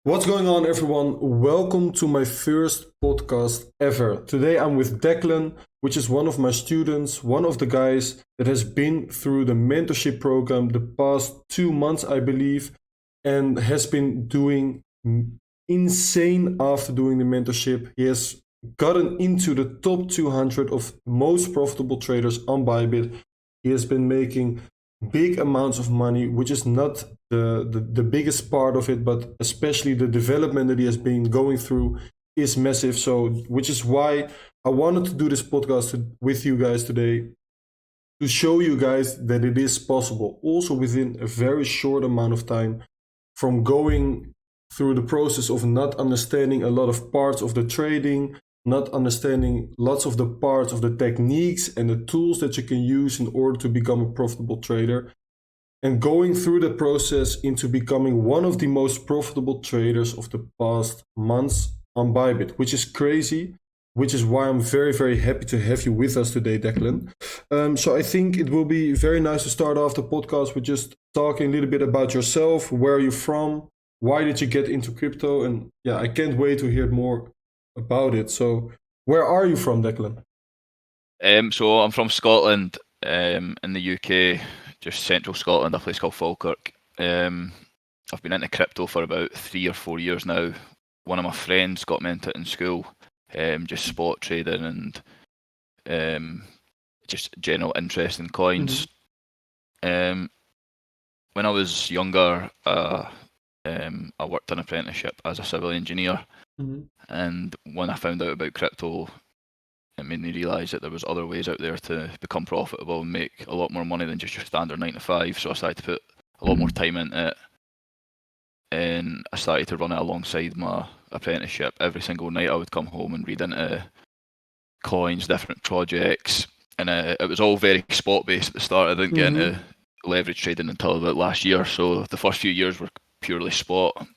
What's going on, everyone? Welcome to my first podcast ever. Today I'm with Declan, which is one of my students, one of the guys that has been through the mentorship program the past 2 months, I believe, and has been doing insane after doing the mentorship. He has gotten into the top 200 of most profitable traders on Bybit. He has been making big amounts of money, which is not the biggest part of it, but especially the development that he has been going through is massive. So, which is why I wanted to do this podcast with you guys today to show you guys that it is possible, also within a very short amount of time, from going through the process of not understanding a lot of parts of the trading, not understanding lots of the parts of the techniques and the tools that you can use in order to become a profitable trader, and going through the process into becoming one of the most profitable traders of the past months on Bybit, which is crazy, which is why I'm very, very happy to have you with us today, Declan. So I think it will be very nice to start off the podcast with just talking a little bit about yourself. Where are you from? Why did you get into crypto? And yeah, I can't wait to hear more about it. So where are you from, Declan? So I'm from Scotland, in the UK, just central Scotland, a place called Falkirk. I've been into crypto for about 3 or 4 years now. One of my friends got me into it in school, just spot trading and just general interest in coins. When I was younger, I worked an apprenticeship as a civil engineer, and when I found out about crypto, it made me realise that there was other ways out there to become profitable and make a lot more money than just your standard 9 to 5. So I started to put a lot more time into it, and I started to run it alongside my apprenticeship. Every single night I would come home and read into coins, different projects, and it was all very spot based at the start. I didn't get into leverage trading until about last year, so the first few years were purely spot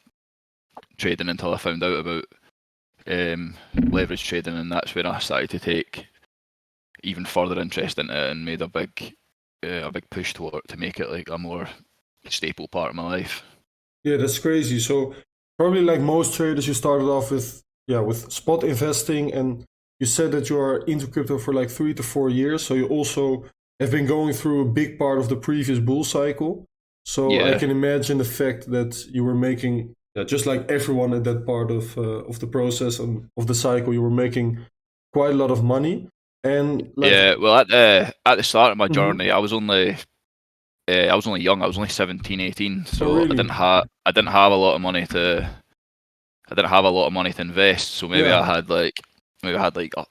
trading until I found out about leverage trading, and that's when I started to take even further interest in it and made a big push toward to make it like a more staple part of my life. Yeah, that's crazy. So probably like most traders, you started off with spot investing, and you said that you are into crypto for like 3 to 4 years. So you also have been going through a big part of the previous bull cycle. So I can imagine the fact that you were making, just like everyone at that part of the process and of the cycle, you were making quite a lot of money. And like, well, at the start of my journey, I was only young. I was only 17, 18, so really? I didn't have a lot of money to invest. So maybe I had like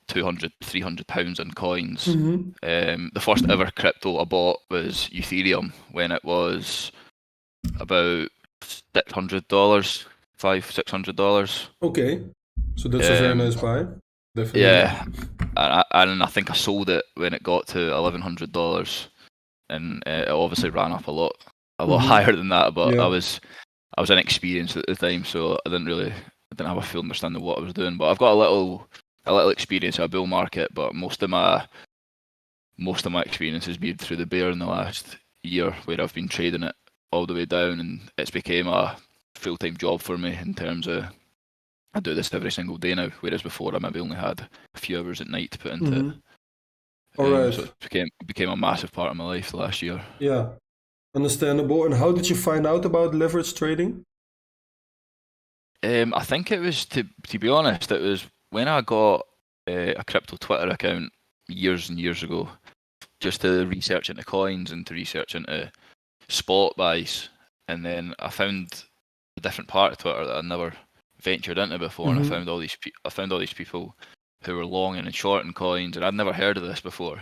200, 300 pounds in coins. The first ever crypto I bought was Ethereum when it was about $600, $600. Okay, so that's a very nice buy. Definitely. Yeah, and I think I sold it when it got to $1,100, and it obviously ran up a lot higher than that. But I was inexperienced at the time, so I didn't have a full understanding of what I was doing. But I've got a little experience in a bull market, but most of my experience has been through the bear in the last year, where I've been trading it all the way down, and it's became a full-time job for me in terms of I do this every single day now, whereas before I maybe only had a few hours at night to put into it. Alright. So it became a massive part of my life last year. Yeah, understandable. And how did you find out about leverage trading? I think it was, to be honest, it was when I got a crypto Twitter account years and years ago, just to research into coins and to research into spot buys, and then I found a different part of Twitter that I'd never ventured into before, and I found all these people who were long and shorting coins, and I'd never heard of this before.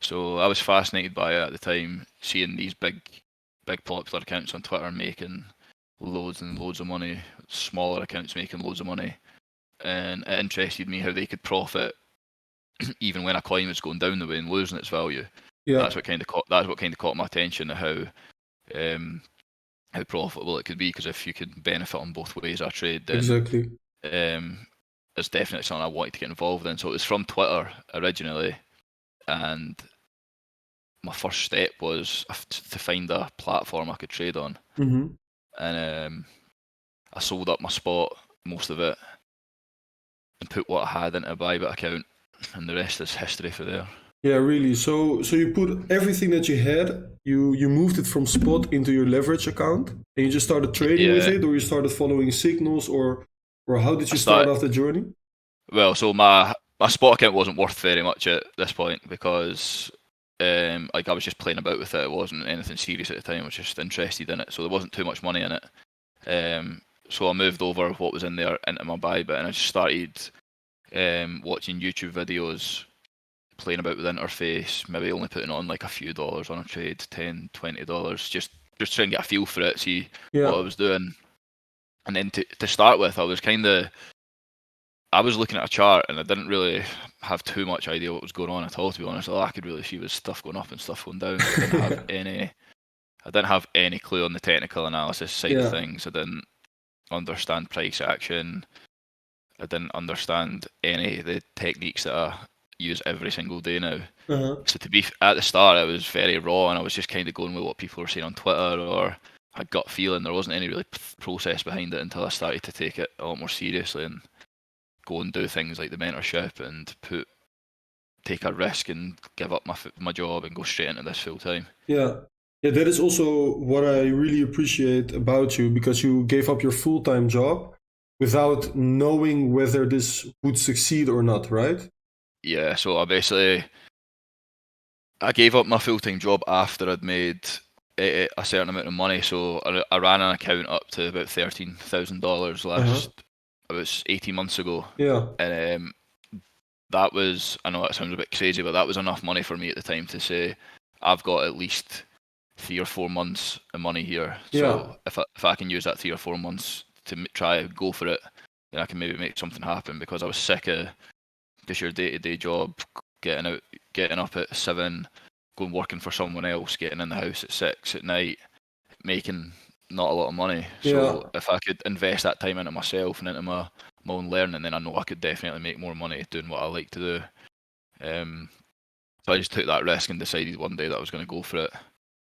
So I was fascinated by it at the time, seeing these big popular accounts on Twitter making loads and loads of money, smaller accounts making loads of money, and it interested me how they could profit even when a coin was going down the way and losing its value. Yeah. That's what kind of caught my attention, how profitable it could be, because if you could benefit on both ways of trade, then Exactly. It's definitely something I wanted to get involved in. So it was from Twitter originally, and my first step was to find a platform I could trade on. And I sold up my spot, most of it, and put what I had into a Bybit account, and the rest is history for there. Yeah, really. So you put everything that you had, you moved it from spot into your leverage account, and you just started trading with Yeah, it, or you started following signals, or how did I you start started. off the journey? Well, so my spot account wasn't worth very much at this point because like I was just playing about with it. It wasn't anything serious at the time. I was just interested in it, so there wasn't too much money in it. So I moved over what was in there into my Bybit, and I just started watching YouTube videos, playing about with the interface, maybe only putting on like a few dollars on a trade, $10, $20, just trying to get a feel for it, see what I Yeah. was doing. And then to start with, I was looking at a chart and I didn't really have too much idea what was going on at all, to be honest. All I could really see was stuff going up and stuff going down, but I didn't have any clue on the technical analysis side of Yeah. things. I didn't understand price action. I didn't understand any of the techniques that I use every single day now. Uh-huh. So to be at the start, I was very raw, and I was just kind of going with what people were saying on Twitter or a gut feeling. There wasn't any really process behind it until I started to take it a lot more seriously and go and do things like the mentorship and take a risk and give up my job and go straight into this full time. Yeah. Yeah, that is also what I really appreciate about you, because you gave up your full-time job without knowing whether this would succeed or not, right? Yeah, so I gave up my full time job after I'd made a certain amount of money. So I ran an account up to about $13,000 Uh-huh. about 18 months ago, Yeah. and that was, I know that sounds a bit crazy, but that was enough money for me at the time to say I've got at least 3 or 4 months of money here. Yeah. So if I can use that 3 or 4 months to try and go for it, then I can maybe make something happen, because I was sick of just your day to day job, getting up at 7, going working for someone else, getting in the house at 6 at night, making not a lot of money. Yeah. So if I could invest that time into myself and into my own learning, then I know I could definitely make more money doing what I like to do. So I just took that risk and decided one day that I was going to go for it,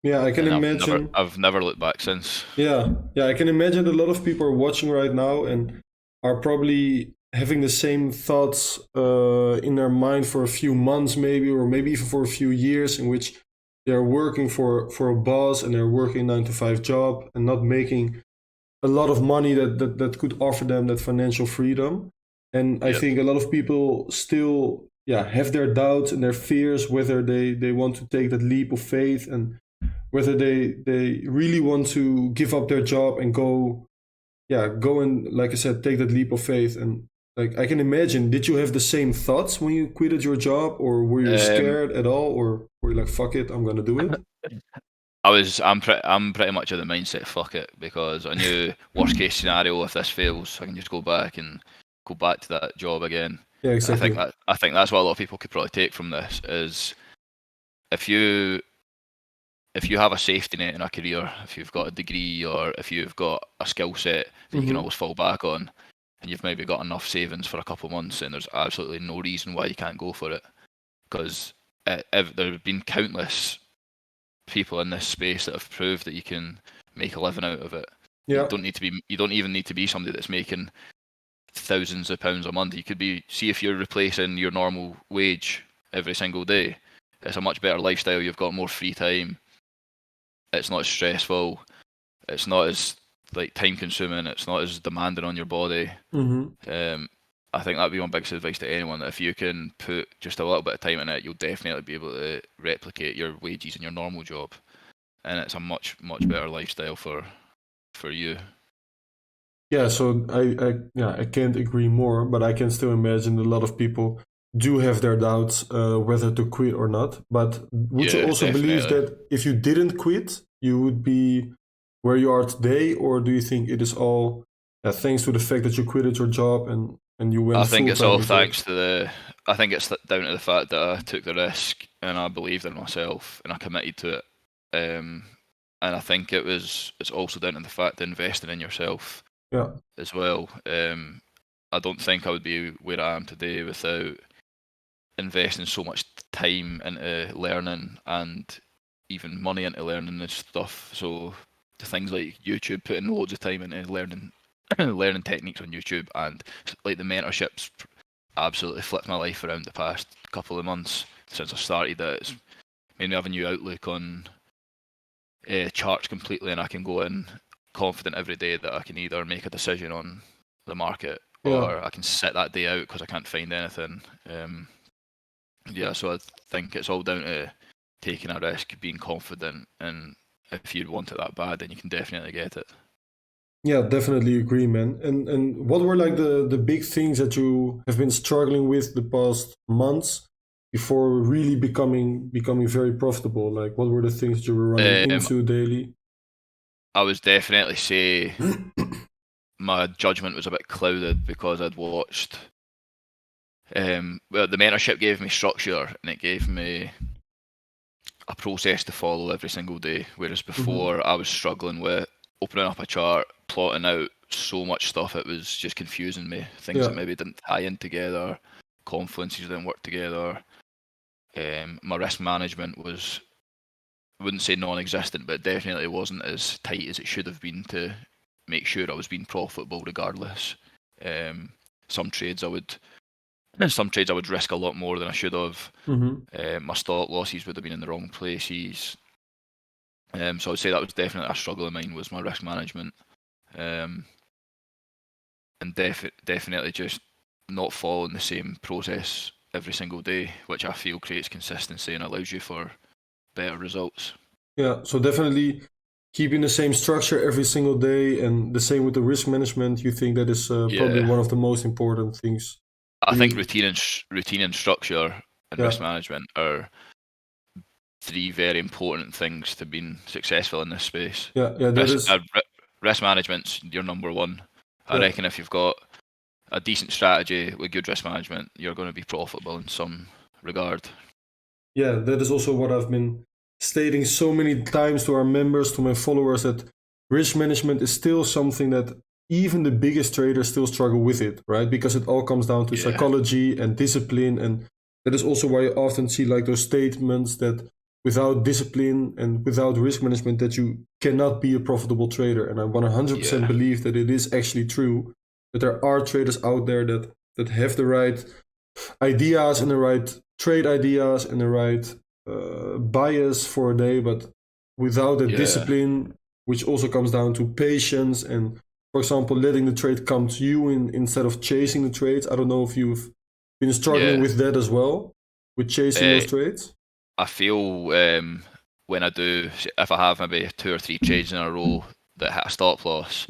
Yeah, I can and imagine. I've never looked back since. Yeah, yeah, I can imagine that a lot of people are watching right now and are probably having the same thoughts in their mind for a few months, maybe, or maybe even for a few years, in which they're working for a boss and they're working a 9 to 5 job and not making a lot of money that could offer them that financial freedom. And I Yep. think a lot of people still, yeah, have their doubts and their fears whether they want to take that leap of faith, and whether they really want to give up their job and go, yeah, go and, like I said, take that leap of faith. And like, I can imagine, did you have the same thoughts when you quitted your job, or were you Um, scared at all, or were you like, fuck it, I'm gonna do it? I'm pretty much of the mindset, fuck it, because I knew worst case scenario, if this fails, I can just go back to that job again. Yeah, And exactly. I think that's what a lot of people could probably take from this is, if you if you have a safety net in a career, if you've got a degree or if you've got a skill set that you can Mm-hmm. always fall back on, and you've maybe got enough savings for a couple of months, and there's absolutely no reason why you can't go for it, because there have been countless people in this space that have proved that you can make a living out of it. Yeah. You don't even need to be somebody that's making thousands of pounds a month. You could be, see if you're replacing your normal wage every single day. It's a much better lifestyle. You've got more free time. It's not as stressful. It's not as like time consuming. It's not as demanding on your body. Mm-hmm. Um, I think that'd be my biggest advice to anyone, that if you can put just a little bit of time in it, you'll definitely be able to replicate your wages in your normal job, and it's a much better lifestyle for you. Yeah, so I can't agree more, but I can still imagine a lot of people do have their doubts whether to quit or not. But would you Yeah, also believe definitely. that if you didn't quit, you would be where you are today, or do you think it is all thanks to the fact that you quitted your job and you I went think full it's time all into it? thanks to I think it's down to the fact that I took the risk and I believed in myself and I committed to it. Um, and I think it's also down to the fact that investing in yourself Yeah. as well. I don't think I would be where I am today without investing so much time into learning and even money into learning this stuff. So the things like YouTube, putting loads of time into learning learning techniques on YouTube, and like the mentorships absolutely flipped my life around the past couple of months since I started it. It's made me have a new outlook on charts completely, and I can go in confident every day that I can either make a decision on the market or I can sit that day out because I can't find anything. So I think it's all down to taking a risk, being confident, and if you want it that bad, then you can definitely get it. Yeah, definitely agree, man. And what were like the big things that you have been struggling with the past months before really becoming very profitable? Like, what were the things you were running into daily? I would definitely say my judgment was a bit clouded because I'd watched. Well, the mentorship gave me structure and it gave me a process to follow every single day, whereas before I was struggling with opening up a chart, plotting out so much stuff, it was just confusing me. Things that maybe didn't tie in together, confluences didn't work together. My risk management was, I wouldn't say non-existent, but it definitely wasn't as tight as it should have been to make sure I was being profitable regardless. Some trades I would risk a lot more than I should have. My stop losses would have been in the wrong places. So I would say that was definitely a struggle of mine, was my risk management. And definitely just not following the same process every single day, which I feel creates consistency and allows you for better results. Yeah, so definitely keeping the same structure every single day, and the same with the risk management. You think that is probably one of the most important things. I think routine and structure and risk management are three very important things to being successful in this space. Risk management's your number one. I reckon if you've got a decent strategy with good risk management, you're going to be profitable in some regard. Yeah, that is also what I've been stating so many times to our members, to my followers, that risk management is still something that even the biggest traders still struggle with it, right? Because it all comes down to psychology and discipline. And that is also why I often see like those statements that without discipline and without risk management, that you cannot be a profitable trader. And I 100% believe that it is actually true, that there are traders out there that have the right ideas and the right trade ideas and the right bias for a day, but without the discipline, which also comes down to patience and, for example, letting the trade come to you instead of chasing the trades. I don't know if you've been struggling with that as well, with chasing those trades. I feel when I do, if I have maybe 2 or 3 trades in a row that hit a stop loss,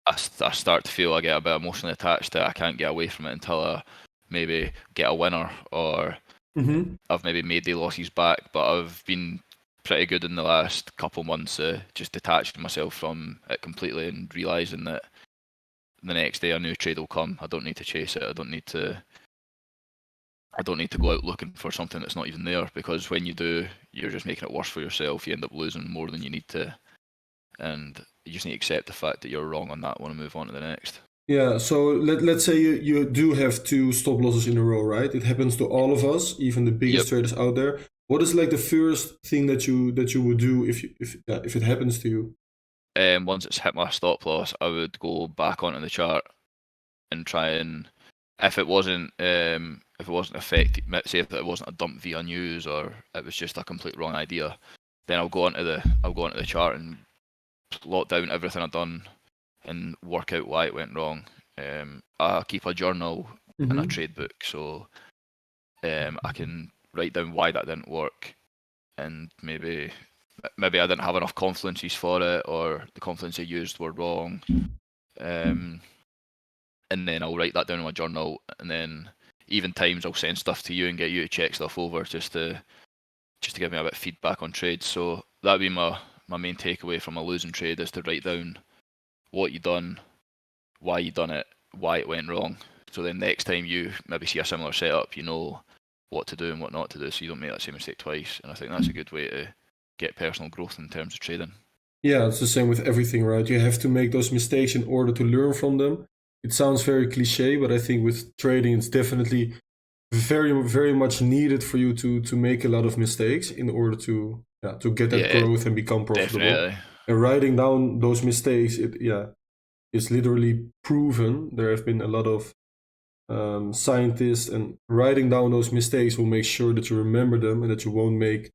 I start to feel I get a bit emotionally attached to it. I can't get away from it until I maybe get a winner, or I've maybe made the losses back. But I've been pretty good in the last couple months, just detaching myself from it completely and realising that the next day a new trade will come. I don't need to chase it. I don't need to go out looking for something that's not even there, because when you do, you're just making it worse for yourself. You end up losing more than you need to, and you just need to accept the fact that you're wrong on that one and move on to the next. Yeah, so let's say you do have 2 stop losses in a row, right? It happens to all of us, even the biggest traders out there. What is like the first thing that you would do if it happens to you? Once it's hit my stop loss, I would go back onto the chart and try and, if it wasn't effective, say if it wasn't a dump via news or it was just a complete wrong idea, then I'll go onto the chart and plot down everything I've done and work out why it went wrong. I keep a journal and a trade book, so I can write down why that didn't work, and maybe I didn't have enough confluences for it, or the confluence I used were wrong. And then I'll write that down in my journal, and then even times I'll send stuff to you and get you to check stuff over just to give me a bit of feedback on trades. So that'd be my main takeaway from a losing trade, is to write down what you done, why you done it, why it went wrong. So then next time you maybe see a similar setup, you know what to do and what not to do, so you don't make that same mistake twice. And I think that's a good way to get personal growth in terms of trading. Yeah, it's the same with everything, right? You have to make those mistakes in order to learn from them. It sounds very cliche, but I think with trading, it's definitely very, very much needed for you to make a lot of mistakes in order to get that growth and become profitable. Definitely. And writing down those mistakes, is literally proven. There have been a lot of scientists, and writing down those mistakes will make sure that you remember them and that you won't make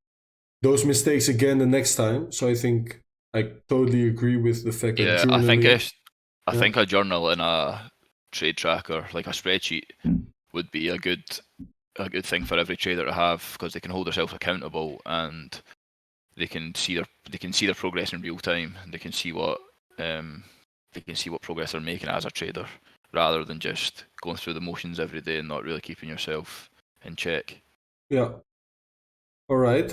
those mistakes again the next time. So I think I totally agree with the fact that Yeah, I think journaling. I think a journal and a trade tracker, like a spreadsheet, would be a good thing for every trader to have, because they can hold themselves accountable and they can see their progress in real time. They can see what progress they're making as a trader, rather than just going through the motions every day and not really keeping yourself in check. Yeah. All right.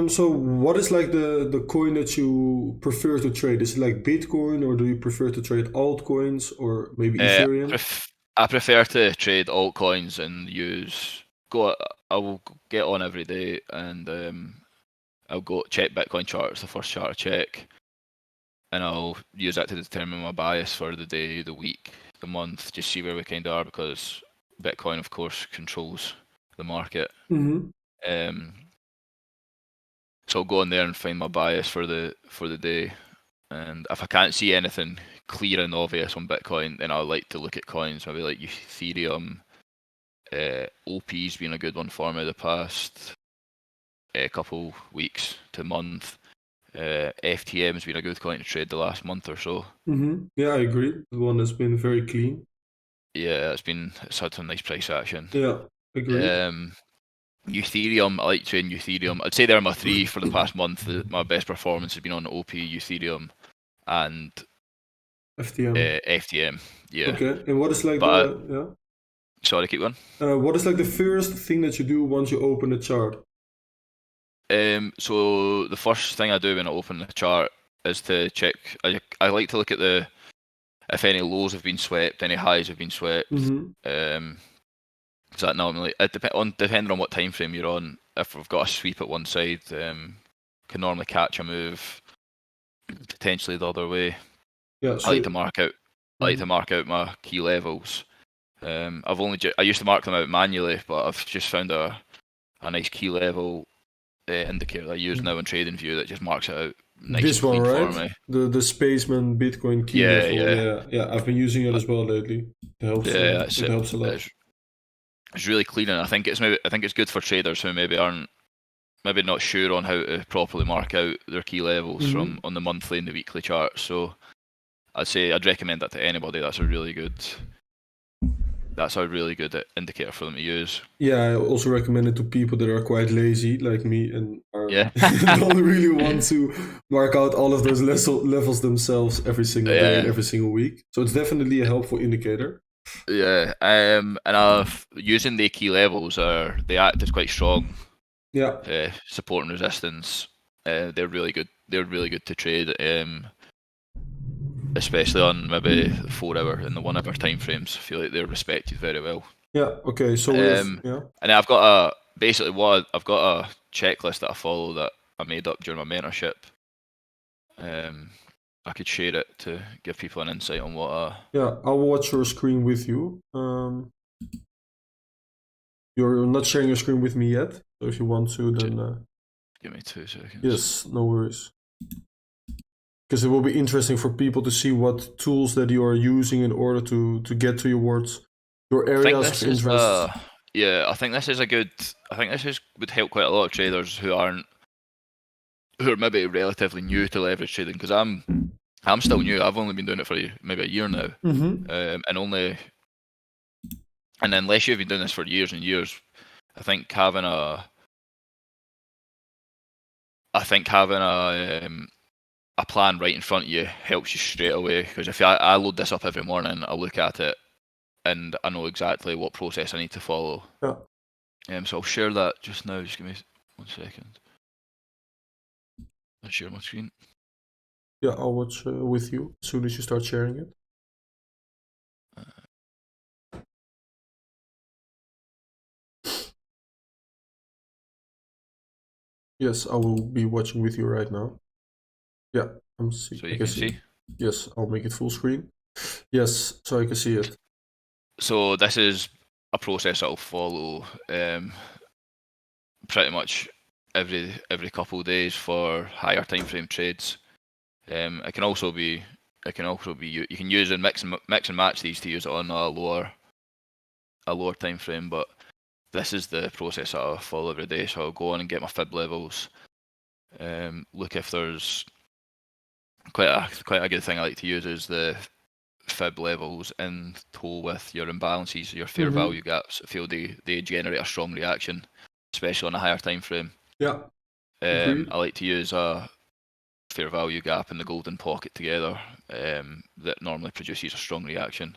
So what is like the coin that you prefer to trade? Is it like Bitcoin, or do you prefer to trade altcoins, or maybe Ethereum? I prefer to trade altcoins and I will get on every day and I'll go check Bitcoin charts, the first chart I check, and I'll use that to determine my bias for the day, the week, the month, just see where we kind of are, because Bitcoin, of course, controls the market. Mm-hmm. So I'll go in there and find my bias for the day, and if I can't see anything clear and obvious on Bitcoin, then I like to look at coins, maybe like Ethereum. OP's been a good one for me the past couple weeks to month. FTM's been a good coin to trade the last month or so. Mm-hmm. Yeah, I agree. The one has been very clean. Yeah, it's had some nice price action. Yeah, agreed. Ethereum, I like trading Ethereum. I'd say they're my three for the past month. My best performance has been on OP, Ethereum, and FTM. Yeah. Okay, and what is like Sorry, keep going. What is like the first thing that you do once you open the chart? So the first thing I do when I open the chart is to check. I like to look at if any lows have been swept, any highs have been swept. Mm-hmm. So that normally depending on what time frame you're on. If we've got a sweep at one side, can normally catch a move potentially the other way. Yeah, so I like to mark out my key levels. I used to mark them out manually, but I've just found a nice key level indicator that I use now in TradingView that just marks it out nice this and clean one, for right? me. The Spaceman Bitcoin key level. Yeah. I've been using it as well lately. It helps. It helps a lot. It's really clean, and I think it's good for traders who maybe not sure on how to properly mark out their key levels from on the monthly and the weekly charts. So I'd recommend that to anybody. That's a really good indicator for them to use. Yeah, I also recommend it to people that are quite lazy, like me, and don't really want to mark out all of those levels themselves every single day and every single week. So it's definitely a helpful indicator. Yeah, and using the key levels they act as quite strong. Yeah. Support and resistance. They're really good. They're really good to trade. Especially on maybe the 4 hour and the 1 hour time frames. I feel like they're respected very well. Yeah. Okay. So and then I've got a checklist that I follow that I made up during my mentorship. I could share it to give people an insight on what. Yeah, I'll watch your screen with you. You're not sharing your screen with me yet, so if you want to, then give me 2 seconds. Yes, no worries. Because it will be interesting for people to see what tools that you are using in order to get towards your areas of interest. I think this would help quite a lot of traders who are maybe relatively new to leverage trading, because I'm still new. I've only been doing it for maybe a year now, and unless you've been doing this for years and years, I think having a plan right in front of you helps you straight away. Because if I load this up every morning, I look at it and I know exactly what process I need to follow. Yeah. So I'll share that just now. Just give me 1 second. I'll share my screen. Yeah, I'll watch with you as soon as you start sharing it. Yes, I will be watching with you right now. Yeah, I'm seeing. So you can see? Yes, I'll make it full screen. Yes, so I can see it. So this is a process I'll follow pretty much every couple of days for higher time frame trades. It can also be it can also be you can use and mix and match these to use it on a lower time frame, but this is the process that I follow every day. So I'll go on and get my fib levels. Look if there's quite a good thing I like to use is the fib levels in tow with your imbalances, your fair value gaps. I feel they generate a strong reaction, especially on a higher time frame. Yeah. I like to use a fair value gap and the golden pocket together. That normally produces a strong reaction.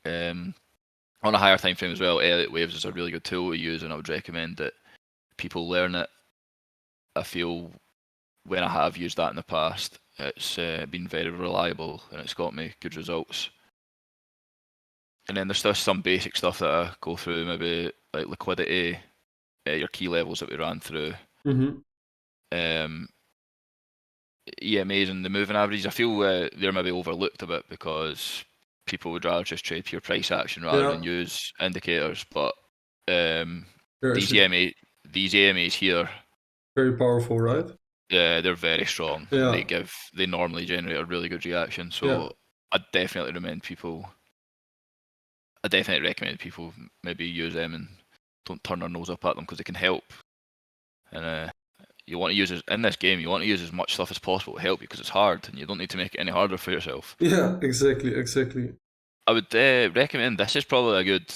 On a higher time frame as well, Elliott waves is a really good tool to use, and I would recommend that people learn it. I feel when I have used that in the past, it's been very reliable and it's got me good results. And then there's just some basic stuff that I go through, maybe like liquidity, your key levels that we ran through. EMAs and the moving averages, I feel they're maybe overlooked a bit because people would rather just trade pure price action rather than use indicators. But these EMAs here, very powerful, right? Yeah, they're very strong. Yeah. They normally generate a really good reaction. So I definitely recommend people maybe use them and don't turn their nose up at them because they can help. And you want to use in this game. You want to use as much stuff as possible to help you because it's hard, and you don't need to make it any harder for yourself. Yeah, exactly. I would recommend this is probably a good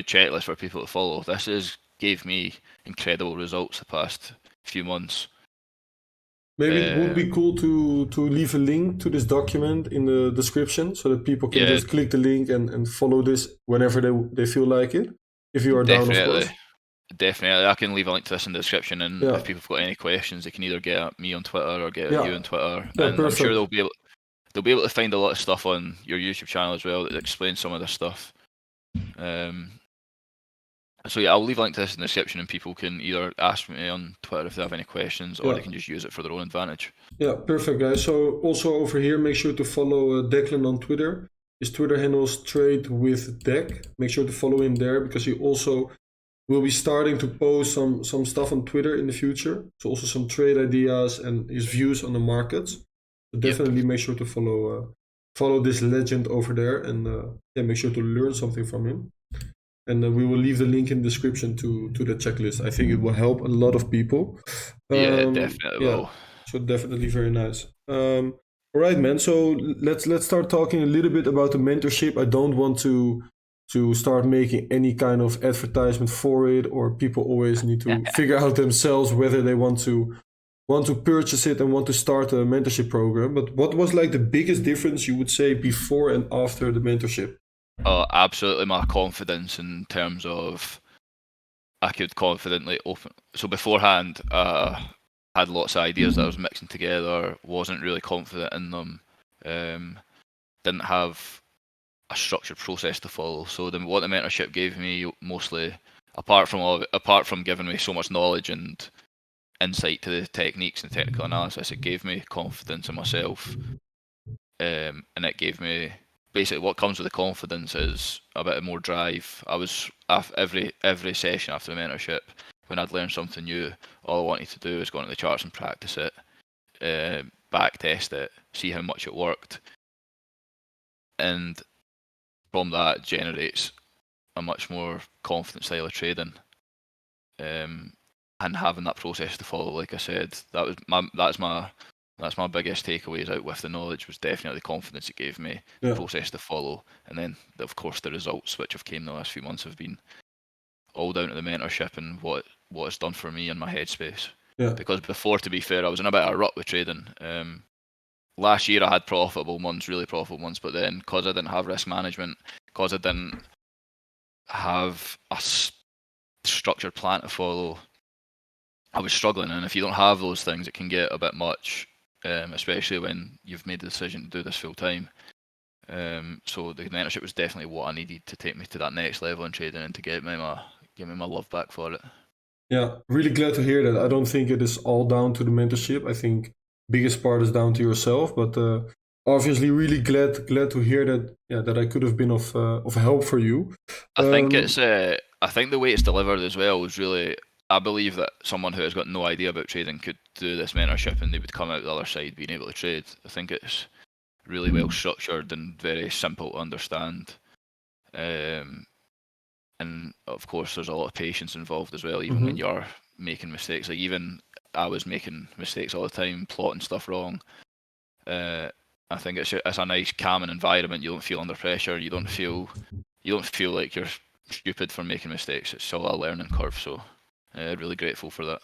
checklist for people to follow. Gave me incredible results the past few months. Maybe it would be cool to leave a link to this document in the description so that people can just click the link and follow this whenever they feel like it. If you are down, of course. Definitely, I can leave a link to this in the description, and if people have got any questions, they can either get at me on Twitter or get at you on Twitter. And perfect. I'm sure they'll be able to find a lot of stuff on your YouTube channel as well that explains some of this stuff. So yeah, I'll leave a link to this in the description, and people can either ask me on Twitter if they have any questions, or they can just use it for their own advantage. Yeah, perfect, guys. So also over here, make sure to follow Declan on Twitter. His Twitter handle is Trade with Dec. Make sure to follow him there because he also will be starting to post some stuff on Twitter in the future. So also some trade ideas and his views on the markets. So definitely make sure to follow this legend over there, and make sure to learn something from him. And we will leave the link in the description to the checklist. I think it will help a lot of people. Definitely will. So definitely very nice. All right, man. So let's start talking a little bit about the mentorship. I don't want to start making any kind of advertisement for it, or people always need to figure out themselves whether they want to purchase it and want to start a mentorship program. But what was like the biggest difference you would say before and after the mentorship? Oh, absolutely, my confidence in terms of I could confidently open. So beforehand, I had lots of ideas that I was mixing together, wasn't really confident in them, didn't have a structured process to follow. So what the mentorship gave me mostly, apart from giving me so much knowledge and insight to the techniques and technical analysis, it gave me confidence in myself, and it gave me basically what comes with the confidence is a bit more drive. I was every session after the mentorship, when I'd learned something new, all I wanted to do was go into the charts and practice it, back test it, see how much it worked, and from that generates a much more confident style of trading. And having that process to follow, like I said, that's my biggest takeaways out with the knowledge was definitely the confidence it gave me, the process to follow, and then of course the results which have came the last few months have been all down to the mentorship and what it's done for me and my headspace. Because before, to be fair, I was in a bit of a rut with trading. Last year I had really profitable months, but then because I didn't have risk management, because I didn't have a structured plan to follow, I was struggling. And if you don't have those things, it can get a bit much, especially when you've made the decision to do this full time. So the mentorship was definitely what I needed to take me to that next level in trading and to give me my love back for it. Yeah, really glad to hear that. I don't think it is all down to the mentorship. I think biggest part is down to yourself, but obviously really glad to hear that that I could have been of help for you. I think the way it's delivered as well was really I believe that someone who has got no idea about trading could do this mentorship and they would come out the other side being able to trade. I think it's really well structured and very simple to understand. And of course, there's a lot of patience involved as well, even when you're making mistakes. Like even I was making mistakes all the time, plotting stuff wrong. I think it's a nice, calming environment. You don't feel under pressure. You don't feel like you're stupid for making mistakes. It's still a learning curve. So, really grateful for that.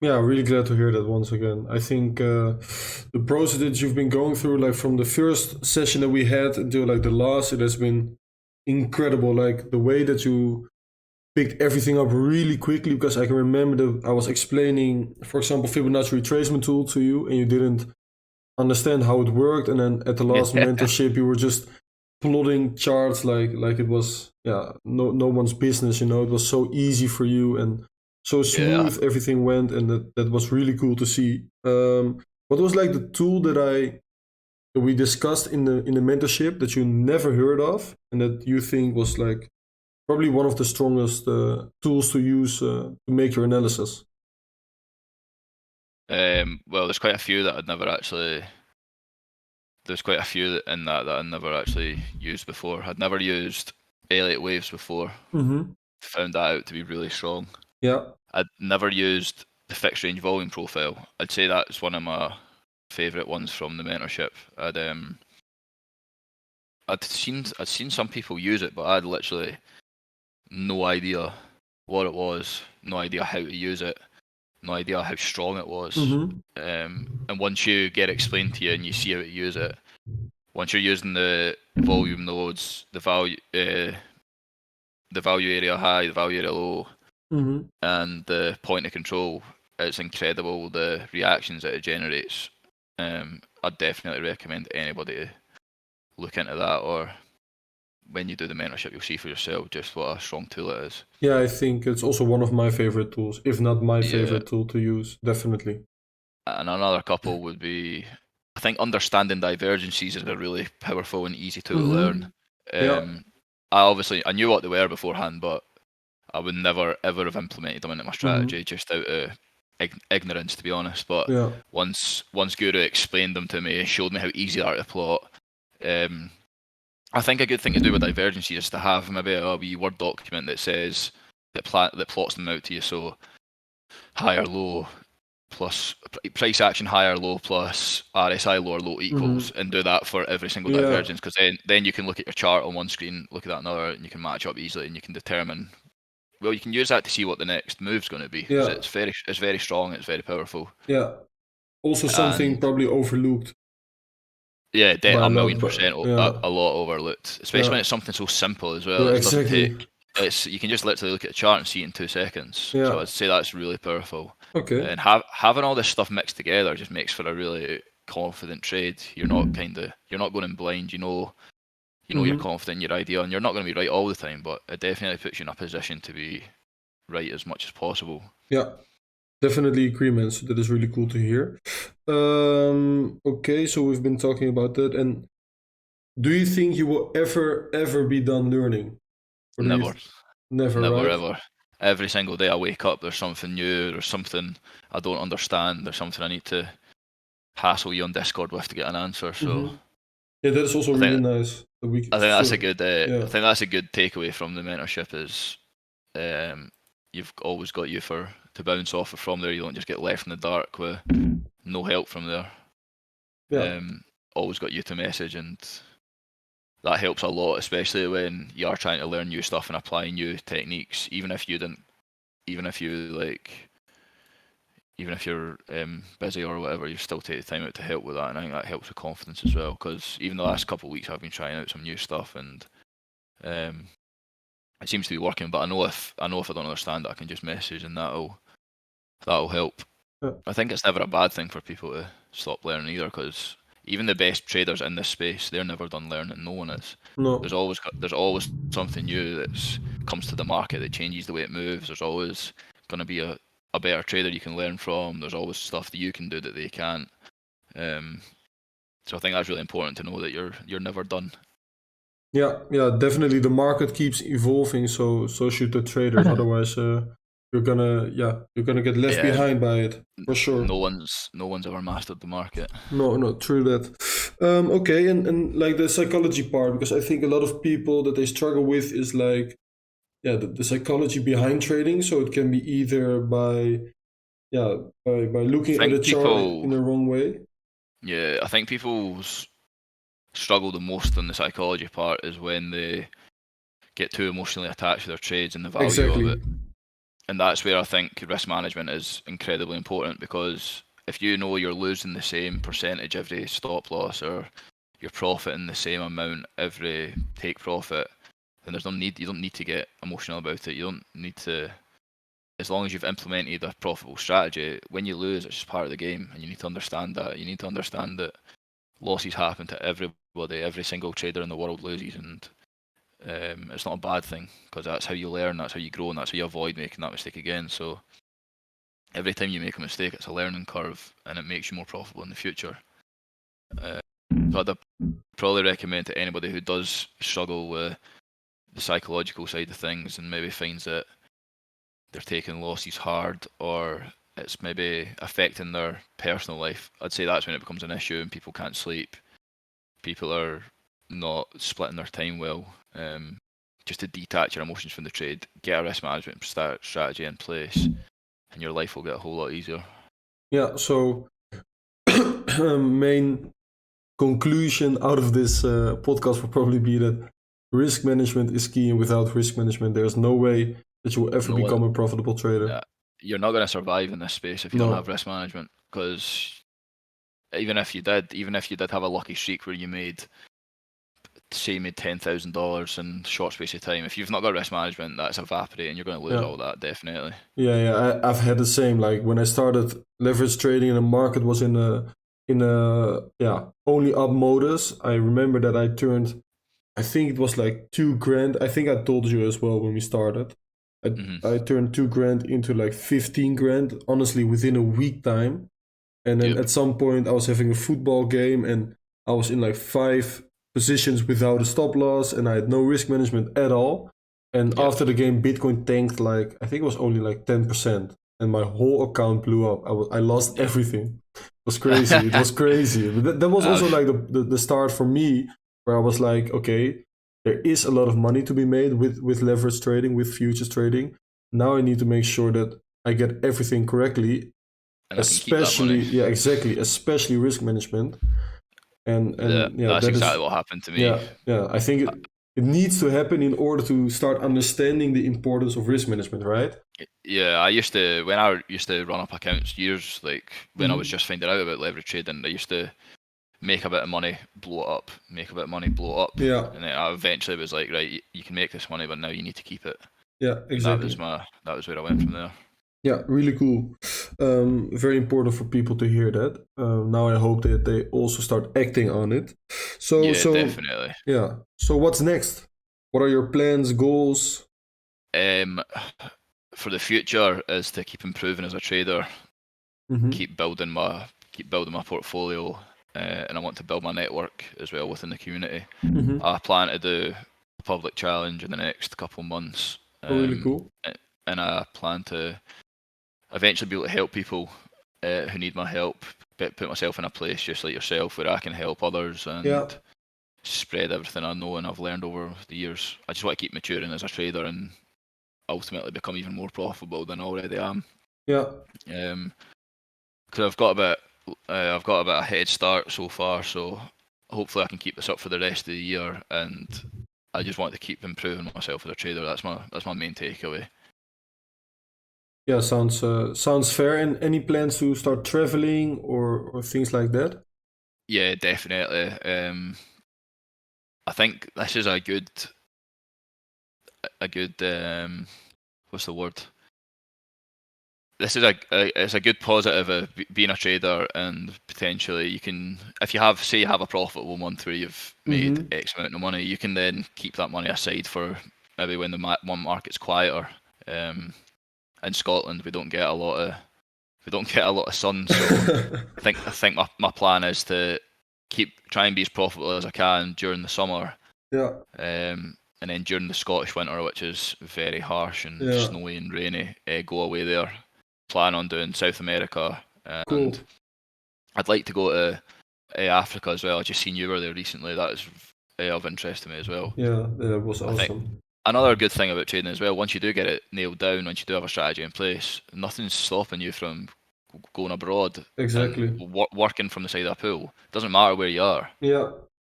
Yeah, really glad to hear that once again. I think the process that you've been going through, like from the first session that we had until like the last, it has been incredible. Like the way that you picked everything up really quickly, because I can remember that I was explaining, for example, Fibonacci retracement tool to you, and you didn't understand how it worked, and then at the last mentorship, you were just plotting charts like it was no one's business. You know, it was so easy for you and so smooth everything went, and that was really cool to see. What was like the tool that we discussed in the mentorship that you never heard of and that you think was like probably one of the strongest tools to use to make your analysis? Well, there's quite a few that I'd never actually. There's quite a few in that I never actually used before. I'd never used Elliott waves before. Found that out to be really strong. Yeah. I'd never used the fixed range volume profile. I'd say that's one of my favourite ones from the mentorship. I'd seen some people use it, but I had literally no idea what it was, no idea how to use it, no idea how strong it was. And once you get explained to you and you see how to use it, once you're using the volume nodes, the value area high, the value area low, and the point of control, it's incredible the reactions that it generates. I'd definitely recommend anybody to look into that, or when you do the mentorship, you'll see for yourself just what a strong tool it is. Yeah, I think it's also one of my favorite tools, if not my favorite tool to use, definitely. And another couple would be, I think understanding divergences is a really powerful and easy tool to learn. I knew what they were beforehand, but I would never ever have implemented them into my strategy just out of ignorance, to be honest. But once Guru explained them to me, showed me how easy they are to plot. I think a good thing to do with divergences is to have maybe a wee Word document that says that plots them out to you. So high or low plus price action high or low plus RSI low or low equals, and do that for every single divergence, because then you can look at your chart on one screen, look at that another, and you can match up easily, and you can determine. Well, you can use that to see what the next move's going to be. Yeah. It's very strong. It's very powerful. Yeah. Also something probably overlooked. Yeah, a 1,000,000%. A lot overlooked, especially when it's something so simple as well. Yeah, exactly. You can just literally look at the chart and see it in 2 seconds. Yeah. So I'd say that's really powerful. Okay. And having all this stuff mixed together just makes for a really confident trade. You're not going in blind. You know you're confident in your idea, and you're not going to be right all the time, but it definitely puts you in a position to be right as much as possible. Yeah, definitely agree, man. So that is really cool to hear. Okay, so we've been talking about that, and do you think you will ever be done learning? Never, right? Ever. Every single day I wake up, there's something new, there's something I don't understand, there's something I need to hassle you on Discord with to get an answer. So yeah, that is also really nice. I think that's a good. I think that's a good takeaway from the mentorship is, you've always got you to bounce off from there. You don't just get left in the dark with no help from there. Yeah. Always got you to message, and that helps a lot, especially when you are trying to learn new stuff and apply new techniques. Even if you're busy or whatever, you still take the time out to help with that, and I think that helps with confidence as well. Because even the last couple of weeks, I've been trying out some new stuff, and it seems to be working. But I know if I don't understand it, I can just message, and that'll help. Yeah. I think it's never a bad thing for people to stop learning either, because even the best traders in this space, they're never done learning. No one is. No. There's always something new that comes to the market that changes the way it moves. There's always going to be a better trader you can learn from. There's always stuff that you can do that they can't. So I think that's really important to know that you're never done. Yeah, definitely. The market keeps evolving, so should the traders. Otherwise, you're you're gonna get left Yeah, behind by it for sure. no one's ever mastered the market. No, true that. Okay, and like the psychology part, because I think a lot of people that they struggle with is like, yeah, the psychology behind trading. So it can be either by, yeah, by I looking at a think chart in people, the wrong way. yeah, I think people struggle the most on the psychology part is when they get too emotionally attached to their trades and the value of Exactly. it. And that's where I think risk management is incredibly important, because if you know you're losing the same percentage every stop loss, or you're profiting the same amount every take profit, then there's no need. You don't need to get emotional about it. You don't need to. As long as you've implemented a profitable strategy, when you lose, it's just part of the game, and you need to understand that. You need to understand that losses happen to everybody. Every single trader in the world loses, and it's not a bad thing, because that's how you learn, that's how you grow, and that's how you avoid making that mistake again. So every time you make a mistake, it's a learning curve, and it makes you more profitable in the future. So I'd probably recommend to anybody who does struggle with the psychological side of things, and maybe finds that they're taking losses hard, or it's maybe affecting their personal life. I'd say that's when it becomes an issue, and people can't sleep. People are not splitting their time well. Just to detach your emotions from the trade, get a risk management strategy in place, and your life will get a whole lot easier. Yeah. So main conclusion out of this podcast will probably be that risk management is key, and without risk management, there's no way that you will ever No one, become a profitable trader. you're not going to survive in this space if you don't have No. risk management. Because even if you did have a lucky streak where you made $10,000 in a short space of time, if you've not got risk management, that's evaporating. You're going to lose Yeah. all that, definitely. Yeah. I've had the same. Like when I started leverage trading and the market was in a only up modus. I remember that I turned, I think it was like 2 grand. I think I told you as well when we started. I Mm-hmm. I turned 2 grand into like 15 grand, honestly, within a week time. And then Yep. at some point I was having a football game and I was in like 5 positions without a stop loss and I had no risk management at all. And Yep. after the game, Bitcoin tanked like, I think it was only like 10%. And my whole account blew up. I lost Yep. everything. It was crazy. It was crazy. But that was also I've like the start for me, where I was like, okay, there is a lot of money to be made with leverage trading, with futures trading. Now I need to make sure that I get everything correctly, and I can keep that money. especially, yeah, exactly, especially risk management. And yeah, That's that exactly is, what happened to me. yeah, I think it needs to happen in order to start understanding the importance of risk management, right? Yeah, when I used to run up accounts years, like when I was Mm-hmm. just finding out about leverage trading, I used to make a bit of money, blow it up, make a bit of money, blow it up, Yeah, and then I eventually was like, right, you can make this money, but now you need to keep it, yeah, and exactly. that was where I went from there. Yeah, really cool. Very important for people to hear that. Now I hope that they also start acting on it. So, Yeah, so definitely. yeah. So what's next? What are your plans, goals? Um, for the future is to keep improving as a trader, Mm-hmm. keep building my portfolio, and I want to build my network as well within the community. Mm-hmm. I plan to do a public challenge in the next couple months, Oh, really cool. and I plan to eventually be able to help people who need my help. Put myself in a place just like yourself where I can help others Yeah, and spread everything I know and I've learned over the years. I just want to keep maturing as a trader and ultimately become even more profitable than I already am. yeah. Because I've got a bit of head start so far, so hopefully I can keep this up for the rest of the year, and I just want to keep improving myself as a trader. That's my main takeaway. Yeah, sounds fair. And any plans to start traveling or things like that? Yeah, definitely. I think this is a good what's the word? This is it's a good positive of being a trader, and potentially you can, if you have a profitable month where you've made Mm-hmm. X amount of money, you can then keep that money aside for maybe when the one market's quieter. In Scotland, we don't get a lot of sun, so I think my plan is to try and be as profitable as I can during the summer, Yeah. and and then during the Scottish winter, which is very harsh and Yeah. snowy and rainy, go away there. Plan on doing South America, and Cool. I'd like to go to Africa as well. I just seen you were there recently. That is of interest to me as well. Yeah, that was I think awesome. another good thing about trading as well, once you do get it nailed down, once you do have a strategy in place, nothing's stopping you from going abroad Exactly. and working from the side of a pool. It doesn't matter where you are. Yeah.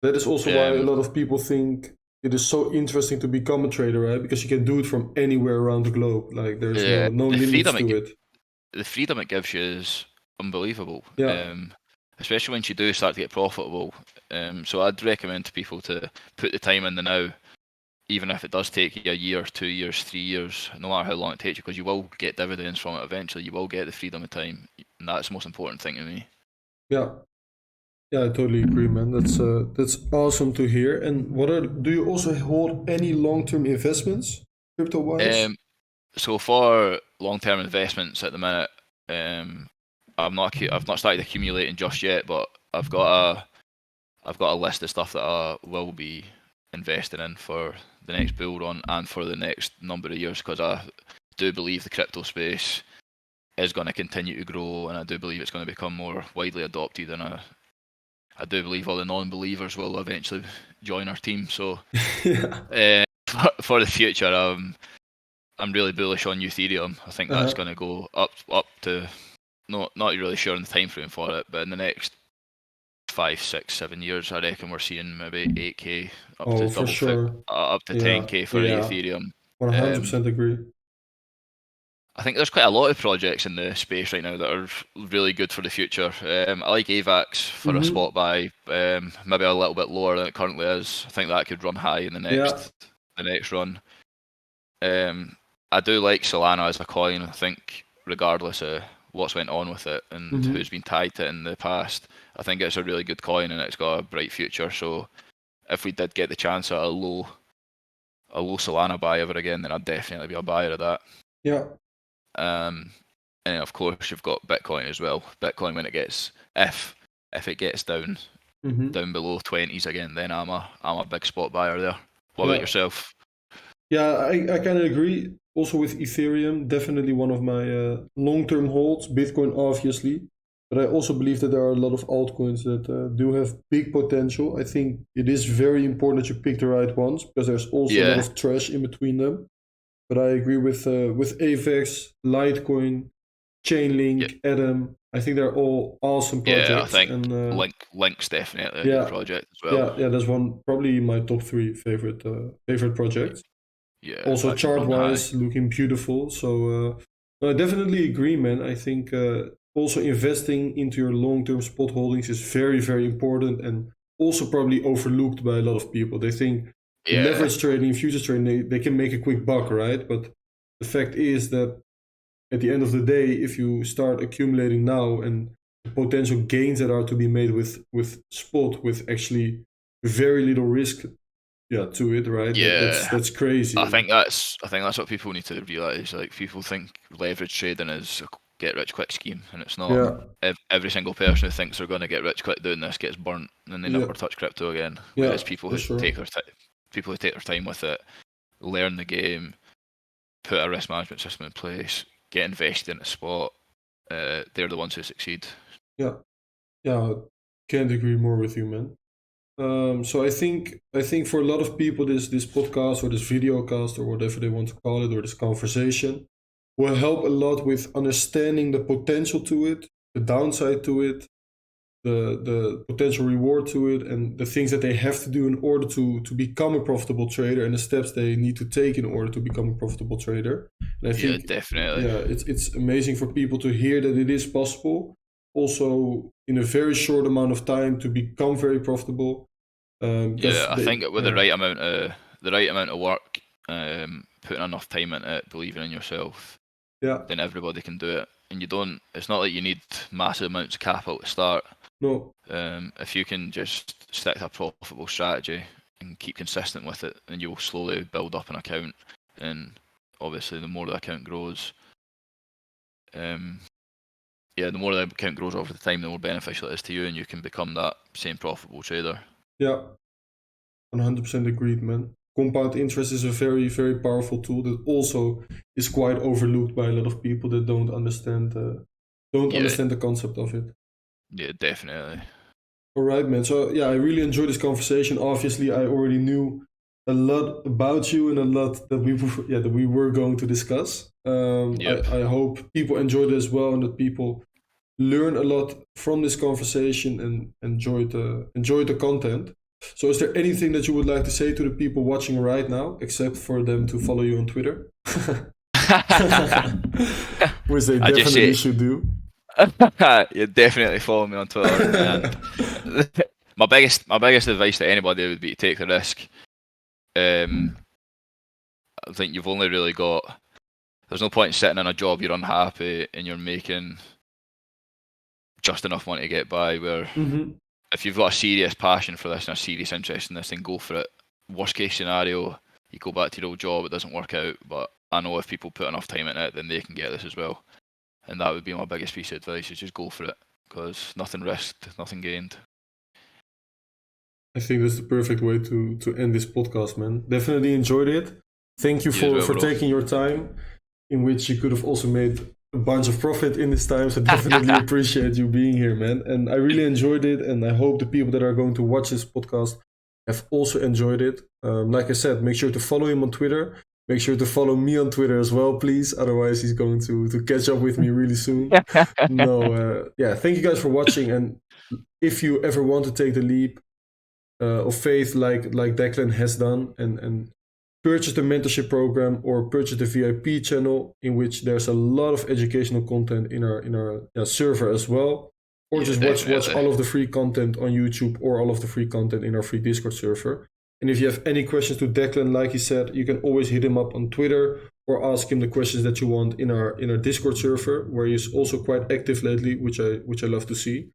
That is also why a Um, lot of people think it is so interesting to become a trader, right? Because you can do it from anywhere around the globe. Like there's no the limits freedom to it. the freedom it gives you is unbelievable. Yeah. Especially once you do start to get profitable. So I'd recommend to people to put the time in the now, even if it does take you a year, 2 years, 3 years, no matter how long it takes you, because you will get dividends from it eventually. You will get the freedom of time, and that's the most important thing to me. Yeah. Yeah, I totally agree, man. That's awesome to hear. And do you also hold any long-term investments, crypto-wise? So for long-term investments at the minute, I've not started accumulating just yet, but I've got a list of stuff that I will be investing in for the next bull run and for the next number of years, because I do believe the crypto space is going to continue to grow, and I do believe it's going to become more widely adopted, and I do believe all the non-believers will eventually join our team. So Yeah. for the future, I'm really bullish on Ethereum. I think that's Uh-huh. going to go up to, not really sure on the time frame for it, but in the next 5, 6, 7 years, I reckon we're seeing maybe 8k up to Oh, for sure. up to Yeah. 10k for Yeah. Ethereum. 100% agree. I think there's quite a lot of projects in the space right now that are really good for the future. I like AVAX for a Mm-hmm. spot buy, maybe a little bit lower than it currently is. I think that could run high in Yeah. the next run. I do like Solana as a coin. I think regardless of what's went on with it and Mm-hmm. who's been tied to it in the past, I think it's a really good coin and it's got a bright future. So if we did get the chance at a low Solana buy ever again, then I'd definitely be a buyer of that. Yeah. And then of course you've got Bitcoin as well. Bitcoin, when it gets, if it gets down Mm-hmm. below 20s again, then I'm a big spot buyer there. What about Yeah. yourself? Yeah, I kind of agree. Also with Ethereum, definitely one of my long-term holds. Bitcoin, obviously, but I also believe that there are a lot of altcoins that do have big potential. I think it is very important that you pick the right ones because there's also a lot Yeah, of trash in between them. But I agree with Avex, Litecoin, yeah, Chainlink, Atom. I think they're all awesome yeah. I projects, think and Link's definitely a good yeah, project as well. yeah. That's one probably my top three favorite projects. Yeah, Also that could chart run high. wise looking beautiful, so I definitely agree, man. I think also investing into your long-term spot holdings is very important and also probably overlooked by a lot of people. They think in Yeah, leverage trading, futures trading, they can make a quick buck, right? But the fact is that at the end of the day, if you start accumulating now and the potential gains that are to be made with spot with actually very little risk, yeah, to it, right? yeah. That's crazy. I think that's what people need to realise. Like, people think leverage trading is a get rich quick scheme, and it's not. Yeah, Every single person who thinks they're going to get rich quick doing this gets burnt, and then they yeah, never touch crypto again. yeah, Whereas for sure. people who take their time with it, learn the game, put a risk management system in place, get invested in a spot, they're the ones who succeed. Yeah, yeah, can't agree more with you, man. So I think for a lot of people, this podcast or this video cast or whatever they want to call it or this conversation will help a lot with understanding the potential to it, the downside to it, the potential reward to it, and the things that they have to do in order to become a profitable trader and the steps they need to take in order to become a profitable trader. And I Yeah, think, definitely. yeah, it's amazing for people to hear that it is possible, also in a very short amount of time to become very profitable. Yeah, Because I think with yeah, the right amount of work, putting enough time into it, believing in yourself, yeah, then everybody can do it. And you don't. It's not like you need massive amounts of capital to start. no, If you can just stick to a profitable strategy and keep consistent with it, then you'll slowly build up an account. And obviously, the more the account grows, um, yeah, the more the account grows over the time, the more beneficial it is to you, and you can become that same profitable trader. yeah, 100% agreed, man. compound interest is a very, very powerful tool that also is quite overlooked by a lot of people that don't understand the concept of it. Yeah, definitely. All right, man. So yeah, I really enjoyed this conversation. Obviously, I already knew a lot about you and a lot that we were going to discuss. I hope people enjoyed it as well, and that people learn a lot from this conversation and enjoy the content. So is there anything that you would like to say to the people watching right now, except for them to follow you on Twitter? Which they definitely should do. You definitely follow me on Twitter. And my biggest advice to anybody would be to take the risk. I think you've only really got. There's no point in sitting in a job you're unhappy and you're making just enough money to get by. Where if you've got a serious passion for this and a serious interest in this, then go for it. Worst case scenario, you go back to your old job, it doesn't work out. But I know if people put enough time in it, then they can get this as well. And that would be my biggest piece of advice: is just go for it, because nothing risked, nothing gained. I think that's the perfect way to end this podcast, man. Definitely enjoyed it. Thank you for taking your time, in which you could have also made a bunch of profit in this time. So definitely appreciate you being here, man. And I really enjoyed it, and I hope the people that are going to watch this podcast have also enjoyed it. Like I said, make sure to follow him on Twitter. Make sure to follow me on Twitter as well, please. Otherwise, he's going to catch up with me really soon. Thank you guys for watching. And if you ever want to take the leap of faith like Declan has done and purchase the mentorship program or purchase the VIP channel, in which there's a lot of educational content in our server as well. Or just watch all of the free content on YouTube or all of the free content in our free Discord server. And if you have any questions to Declan, like he said, you can always hit him up on Twitter or ask him the questions that you want in our Discord server, where he's also quite active lately, which I love to see.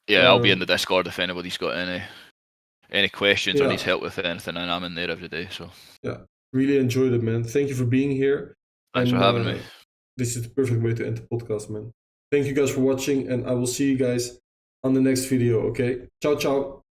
Yeah, I'll be in the Discord if anybody's got any questions or needs help with anything, and I'm in there every day. So yeah, really enjoyed it, man. Thank you for being here. Thanks for having me. This is the perfect way to end the podcast, man. Thank you guys for watching, and I will see you guys on the next video. Okay, ciao, ciao.